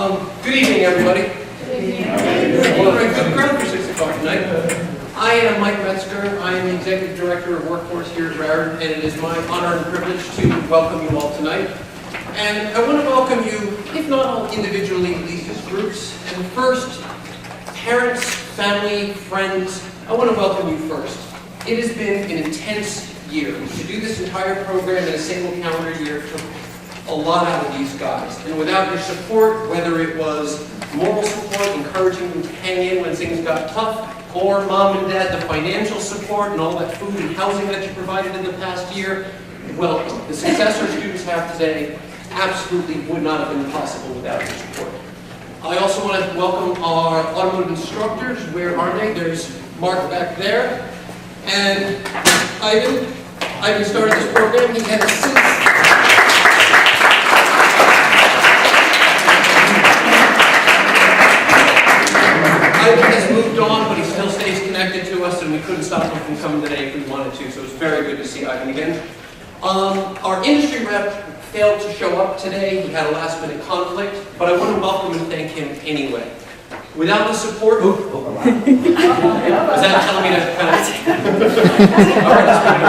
Good evening, everybody. Well, we're a good crowd for 6 o'clock tonight. I am Mike Metzger. I am the Executive Director of Workforce here at Raritan, and it is my honor and privilege to welcome you all tonight. And I want to welcome you, if not all individually, at least as groups. And first, parents, family, friends, I want to welcome you first. It has been an intense year. To do this entire program in a single calendar year took a lot out of these guys. And without your support, whether it was moral support, encouraging them to hang in when things got tough, or mom and dad, the financial support and all that food and housing that you provided in the past year, welcome. The success our students have today absolutely would not have been possible without your support. I also want to welcome our automotive instructors. Where are they? There's Mark back there. And Ivan started this program. He has since Ivan has moved on, but he still stays connected to us, and we couldn't stop him from coming today if we wanted to, so it's very good to see Ivan again. Our industry rep failed to show up today. He had a last-minute conflict, but I want to welcome and thank him anyway. Without the support... Was that telling me to kind of... All right, let's bring it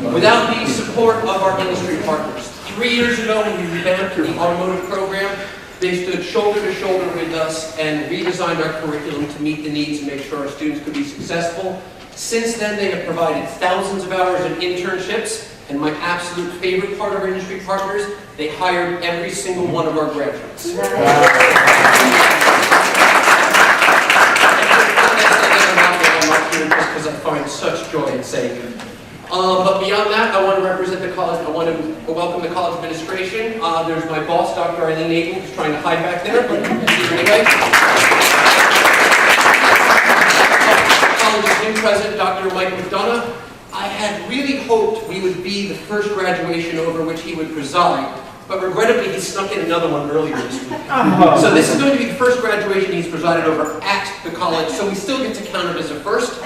over. Without the support of our industry partners. 3 years ago, when we revamped the automotive program, they stood shoulder to shoulder with us and redesigned our curriculum to meet the needs and make sure our students could be successful. Since then, they have provided thousands of hours of internships, and my absolute favorite part of our industry partners, they hired every single one of our graduates. Because I find such joy in saying it. But beyond that, I want to represent the college. I want to welcome the college administration. There's my boss, Dr. Eileen Aiken, who's trying to hide back there, but I see her anyway. College's new president, Dr. Mike McDonough. I had really hoped we would be the first graduation over which he would preside, but regrettably he snuck in another one earlier this week. So this is going to be the first graduation he's presided over at the college, so we still get to count it as a first.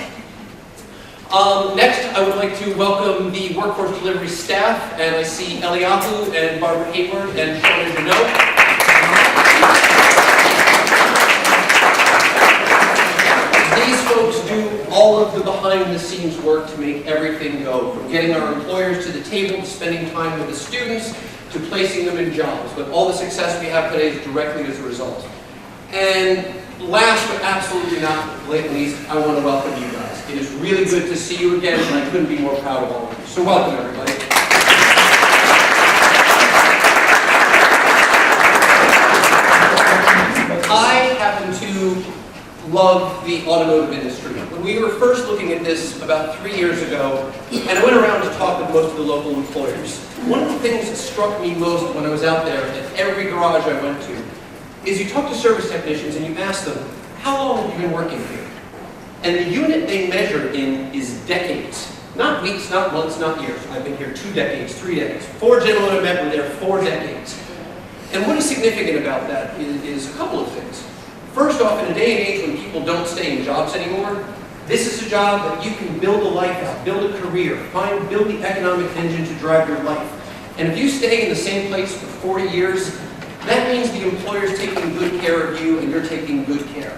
Next, I would like to welcome the workforce delivery staff, and I see Eliahu and Barbara Hayward and Sean Janot. These folks do all of the behind-the-scenes work to make everything go, from getting our employers to the table, to spending time with the students, to placing them in jobs. But all the success we have today is directly as a result. And last but absolutely not least, I want to welcome you guys. It is really good to see you again, and I couldn't be more proud of all of you. So welcome, everybody. I happen to love the automotive industry. When we were first looking at this about 3 years ago, and I went around to talk with most of the local employers, one of the things that struck me most when I was out there at every garage I went to is you talk to service technicians and you ask them, how long have you been working here? And the unit they measure in is decades. Not weeks, not months, not years. I've been here 2 decades, 3 decades. 4 gentlemen I met were there 4 decades. And what is significant about that is a couple of things. First off, in a day and age when people don't stay in jobs anymore, this is a job that you can build a life out, build a career, build the economic engine to drive your life. And if you stay in the same place for 40 years, that means the employer's taking good care of you and you're taking good care.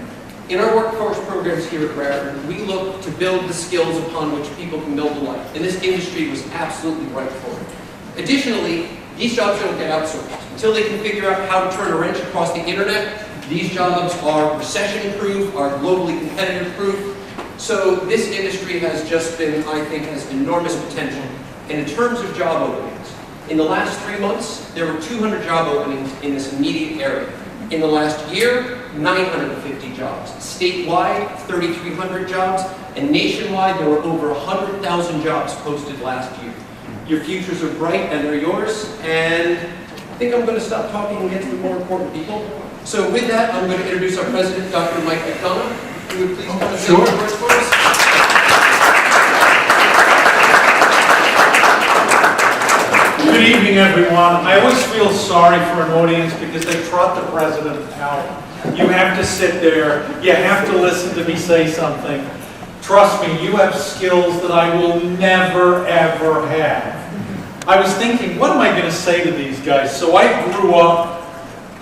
In our workforce programs here at Raritan, we look to build the skills upon which people can build a life. And this industry was absolutely right for it. Additionally, these jobs don't get outsourced. Until they can figure out how to turn a wrench across the internet, these jobs are recession-proof, are globally competitive-proof. So this industry has just been, I think, has enormous potential. And in terms of job openings, in the last 3 months, there were 200 job openings in this immediate area. In the last year, 950 jobs. Statewide, 3,300 jobs. And nationwide, there were over 100,000 jobs posted last year. Your futures are bright and they're yours. And I think I'm going to stop talking and get to the more important people. So with that, I'm going to introduce our president, Dr. Mike McDonough. Who would please come and say a few words for us? Good evening, everyone. I always feel sorry for an audience because they trot the president out. You have to sit there. You have to listen to me say something. Trust me, you have skills that I will never, ever have. I was thinking, what am I going to say to these guys? So I grew up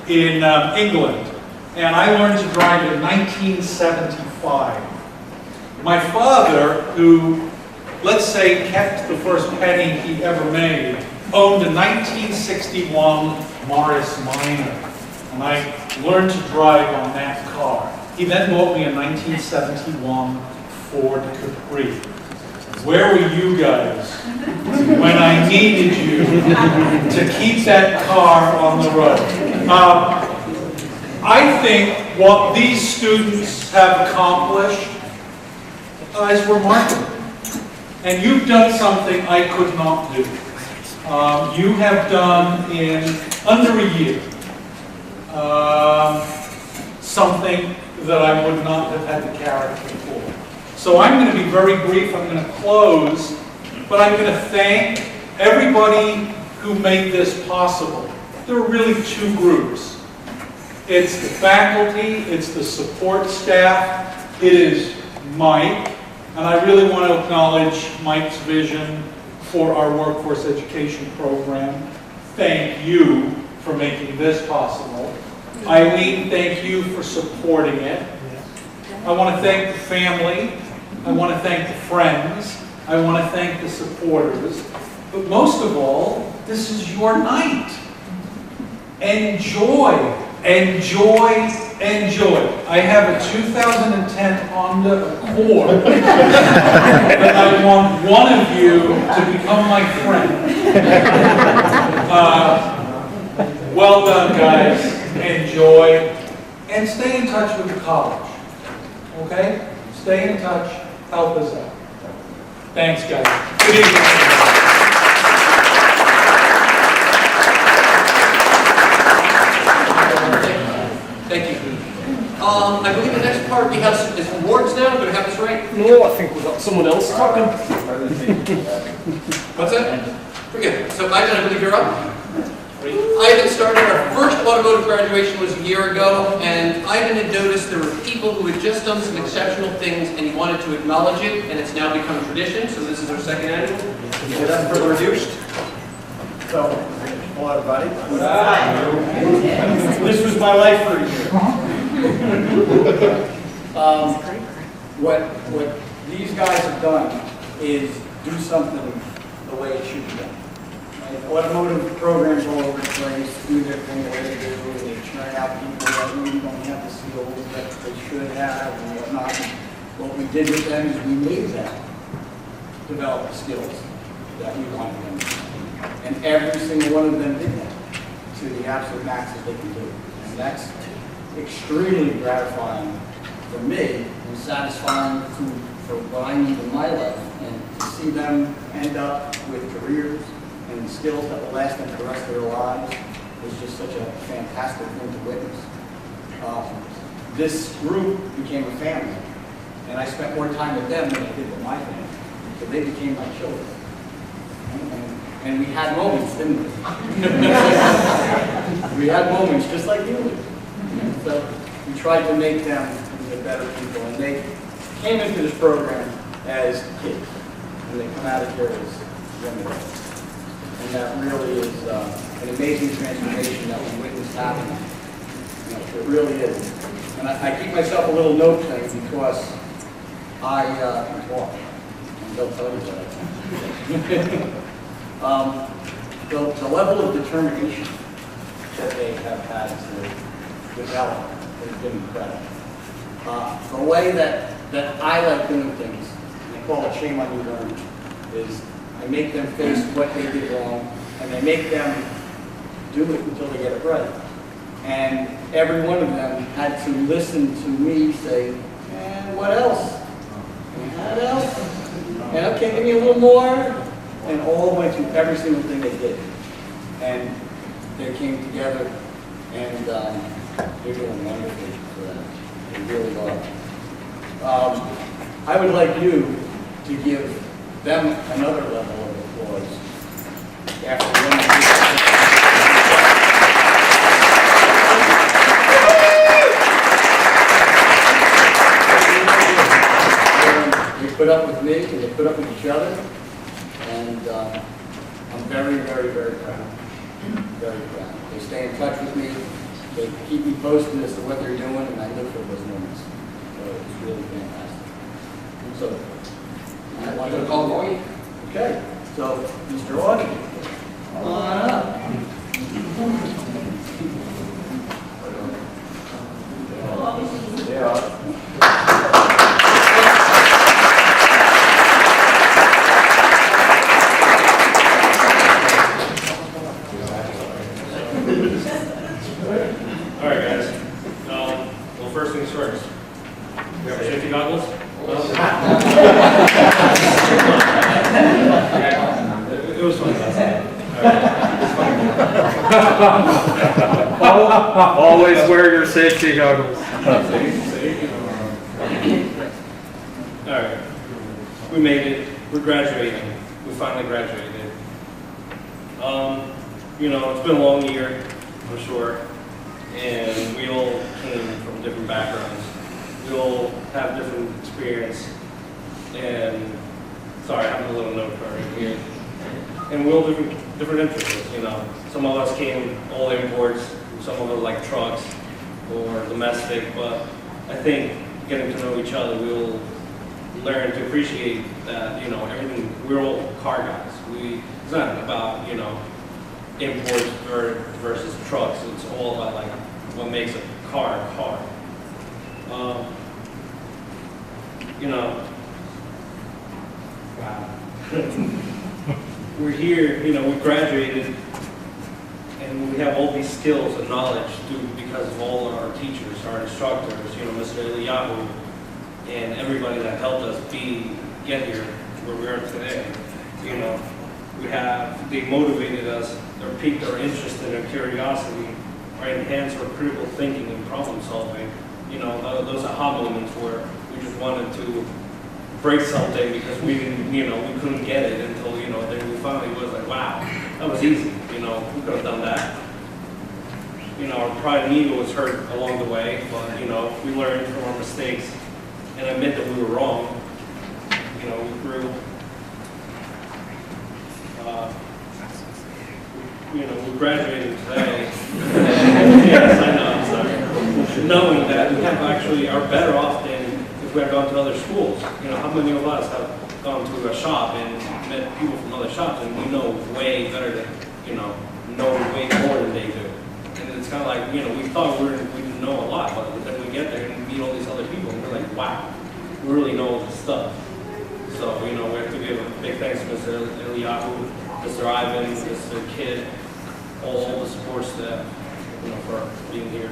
in England, and I learned to drive in 1975. My father, who, let's say, kept the first penny he ever made, owned a 1961 Morris Minor, and I learned to drive on that car. He then bought me a 1971 Ford Capri. Where were you guys when I needed you to keep that car on the road? I think what these students have accomplished is remarkable. And you've done something I could not do. You have done in under a year something that I would not have had the character for. So I'm going to be very brief. I'm going to close, but I'm going to thank everybody who made this possible. There are really two groups. It's the faculty, it's the support staff, it is Mike, and I really want to acknowledge Mike's vision for our workforce education program. Thank you for making this possible. Eileen, thank you for supporting it. I want to thank the family. I want to thank the friends. I want to thank the supporters. But most of all, this is your night. Enjoy, enjoy, enjoy. I have a 2010 Honda Accord, and I want one of you to become my friend. Well done, guys. Enjoy, and stay in touch with the college. Okay? Stay in touch. Help us out. Thanks, guys. Good evening. Thank you. I believe the next part we have is awards now. Do I have this right? No, I think we've got someone else talking. What's that? Forget it. So I believe you're up. Ivan started, our first automotive graduation was a year ago, and Ivan had noticed there were people who had just done some exceptional things, and he wanted to acknowledge it, and it's now become tradition, so this is our second annual. Without further ado. So, hello everybody. This was my life for a year. What these guys have done is do something the way it should be done. Automotive programs all over the place do their thing the way they do, and they churn out people that maybe don't have the skills that they should have and whatnot. What we did with them is we made them develop the skills that we wanted them to. And every single one of them did that to the absolute max that they can do. And that's extremely gratifying for me and satisfying for what I need in my life. And to see them end up with careers and skills that will last them for the rest of their lives is just such a fantastic thing to witness. This group became a family, and I spent more time with them than I did with my family, so they became my children. And we had moments, didn't we? We had moments just like you did. So we tried to make them into better people, and they came into this program as kids, and they come out of here as young adults. And that really is an amazing transformation that we witnessed happen. It really is. And I keep myself a little note thing because I talk, and they'll tell you that I talk. The level of determination that they have had to develop has been incredible. The way that I like doing things, and I call it shame on you learning, is I make them face what they did wrong, and I make them do it until they get it right. And every one of them had to listen to me say, and what else? And what else? And okay, give me a little more. And all the way through every single thing they did. And they came together, and they're doing wonderfully for that. They really are. I would like you to give them another level of applause after they put up with me and they put up with each other, and I'm very, very, very proud. Very proud. They stay in touch with me. they keep me posted as to what they're doing, and I look for those moments. So it's really fantastic. So, I want to call for you. okay, so Mr. Audie, come on up. All right, guys. Well, first things first. We have our safety goggles. It was fun. Always wear your safety goggles. All right. We made it. We're graduating. We finally graduated. You know, it's been a long year, I'm sure, and we all came from different backgrounds. We all have different experience, and sorry, I have a little note card right here. And we all different interests, you know. Some of us came all imports, some of us like trucks or domestic, but I think getting to know each other, we'll learn to appreciate that, you know, everything, we're all car guys. It's not about, you know, imports versus trucks. It's all about like what makes a car a car. You know, wow. We're here, you know, we graduated and we have all these skills and knowledge because of all our teachers, our instructors, you know, Mr. Eliyahu, and everybody that helped us get here where we are today. You know, they motivated us, or piqued our interest and our curiosity, or enhanced our critical thinking and problem solving. You know, those aha moments where we just wanted to break something because we didn't, you know, we couldn't get it until, you know, then we finally was like, wow, that was easy. You know, we could have done that. You know, our pride and ego was hurt along the way, but, you know, we learned from our mistakes and admit that we were wrong. You know, we grew. You know, we graduated today. Yes, I know, I'm sorry. Knowing that we have actually are better off than if we had gone to other schools. You know, how many of us have gone to a shop and met people from other shops and we know way better than, you know way more than they do. And it's kind of like, you know, we thought we didn't know a lot, but then we get there and meet all these other people and we're like, wow, we really know all this stuff. So, you know, we have to give a big thanks to Mr. Eliyahu, Mr. Ivan, Mr. Kidd, all the support staff, you know, for being here.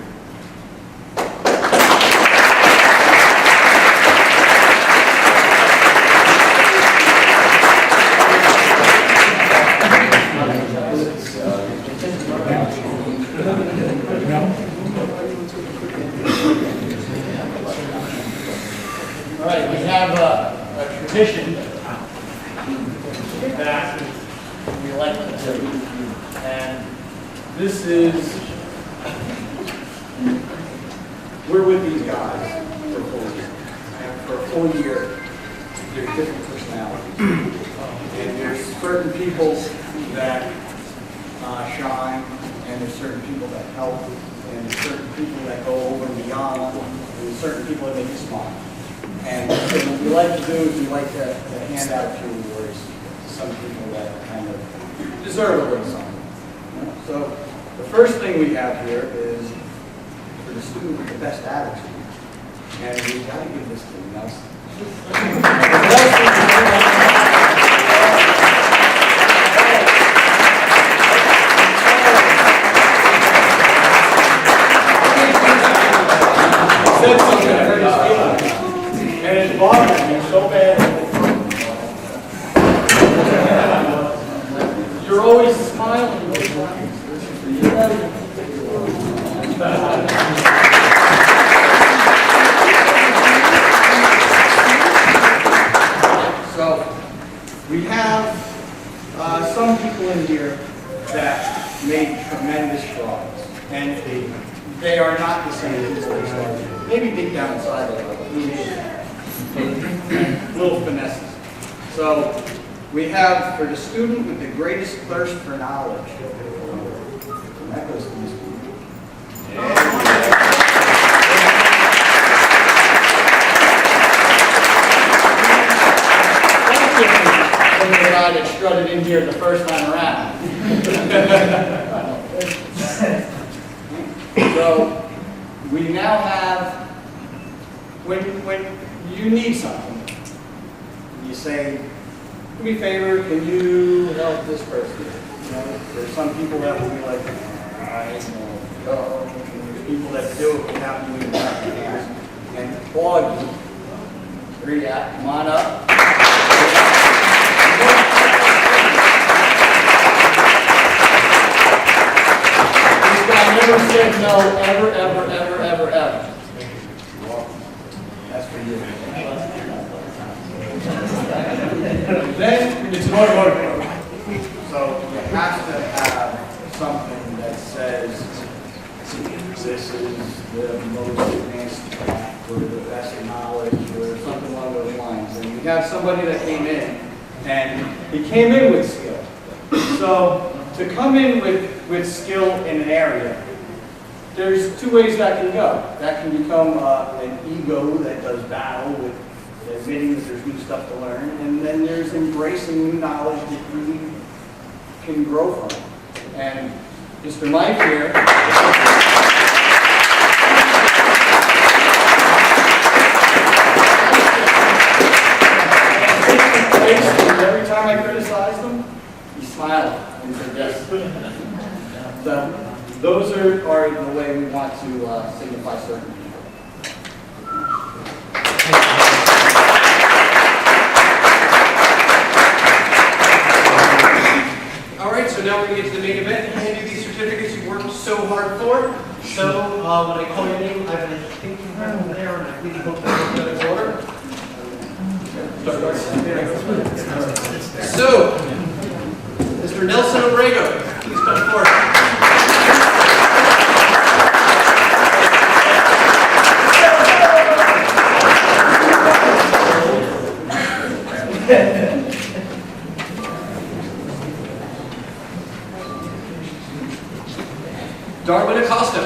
All right, we have a tradition that we like to do, and this is, we're with these guys for a full year, and for a full year, there's different personalities, and there's certain people that shine, and there's certain people that help, and there's certain people that go over and beyond, and there's certain people that make you smile. And what we like to do is we like to hand out a few awards to some people that kind of deserve a little something. You know? So the first thing we have here is for the student with the best attitude. And we've got to give this to Nelson. Said something that hurt his feelings. And it's bothering me so bad. You're always smiling. This is for you. So, we have some people in here that made tremendous strides. And they are not the same as they started. Maybe deep down inside they're like, little finesses. So we have for the student with the greatest thirst for knowledge. And that goes to this group. Yeah. in here the first time around. So we now have, when you need something, you say, do me a favor, can you help this person? You know, there's some people that will be like, I don't know. There's people that do it without you even having to ask. And all of you, read out, come on up. This guy never said no, ever, ever, ever, ever, ever. That's for you. Then it's an automotive program. So you have to have something that says this is the most advanced track or the best knowledge or something along those lines. And we have somebody that came in and he came in with skill. So to come in with skill in an area, there's two ways that can go. That can become an ego that does battle with admitting that there's new stuff to learn, and then there's embracing new knowledge that you can grow from. And Mr. Mike here, every time I criticize them, he smiled and said yes. So those are the way we want to signify certain people. All right, so now we're going to get to the main event and hand you these certificates you worked so hard for. So when I call your name, I think you have them there, and I really hope that is order. So, Mr. Nelson Obrego, please come forward. Darwin Acosta.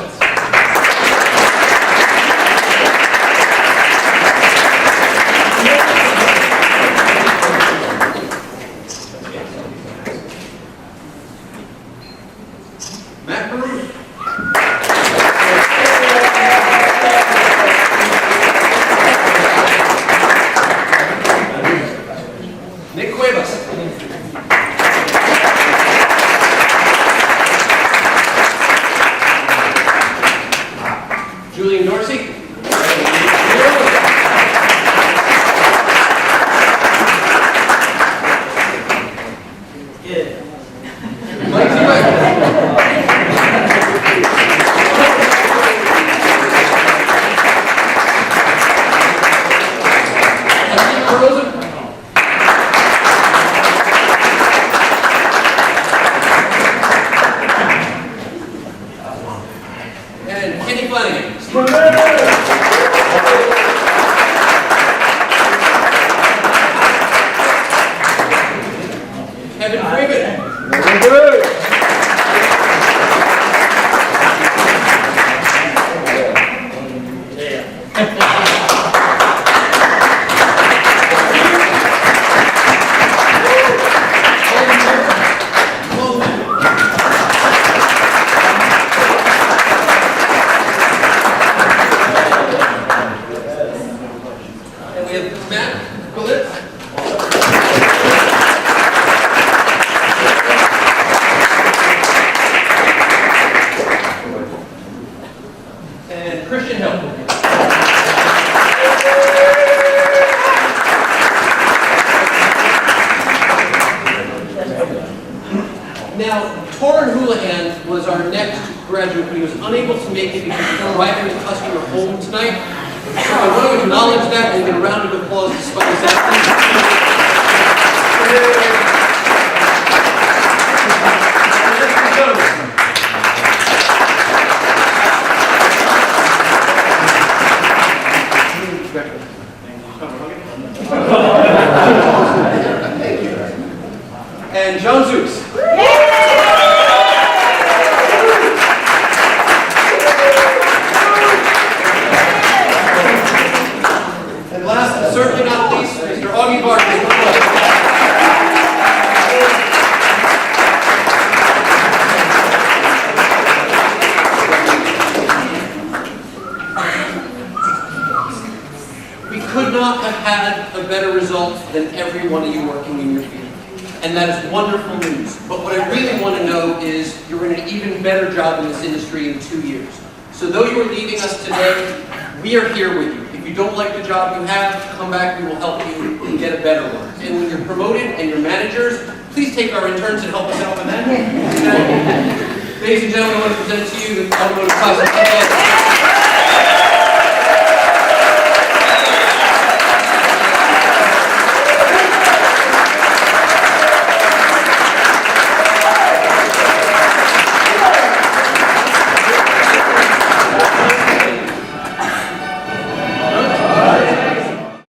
Matt Peru. Nick Cuevas. Julian Dorsey. Mike Zemek. And Kenny Flanagan. Kevin Freeman. And we have Matt Bullitt. And Christian Hill. Now, Torrin Houlihan was our next graduate, but he was unable to make it because he's arriving at the customer home tonight. So I want to acknowledge that and give a round of applause despite his absence. And John Zeus. And last but certainly not least, Mr. Augie Barkley. not have had a better result than every one of you working in your field. And that is wonderful news. But what I really want to know is you're in an even better job in this industry in 2 years. So though you are leaving us today, we are here with you. If you don't like the job you have, come back, we will help you get a better one. And when you're promoted and you're managers, please take our interns and help us out with that. Ladies and gentlemen, I want to present to you the Automotive Class of 2000.